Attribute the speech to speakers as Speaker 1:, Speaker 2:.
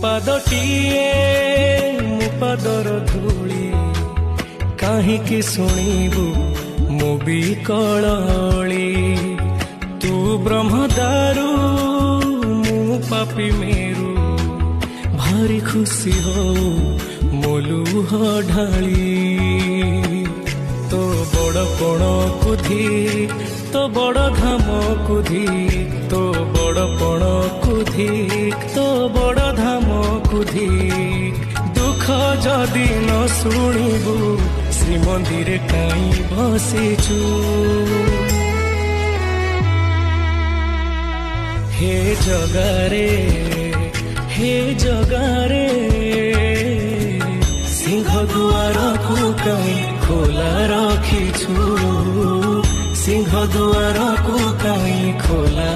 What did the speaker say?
Speaker 1: ପାଦଟିଏ ମୋ ପାଦର ଧୂଳି କାହିଁକି ଶୁଣିବୁ ମୋ ବିକଳଳି ତୁ ବ୍ରହ୍ମଦାରୁ ମୁଁ ପାପି ମେରୁ ଭାରି ଖୁସି ହଉ ମୋ ଲୁହ ଢାଳି ତୋ ବଡ଼ ପଣକୁ ଧିକ୍ ତୋ ବଡ଼ ଧାମକୁ ଧିକ୍ ତୋ ବଡ଼ ପଣକୁ ଧିକ୍ ତୋ ବଡ଼ ଧାମକୁ ଧିକ୍ ଦୁଃଖ ଯଦି ନ ଶୁଣିବୁ ଶ୍ରୀମନ୍ଦିରେ କାହିଁ ବସିଛୁ ହେ ଜଗାରେ ସିଂହ ଦୁଆରକୁ କାହିଁ ଖୋଲା ରଖିଛୁ ସିଂହ ଦୁଆରକୁ କାହିଁ ଖୋଲା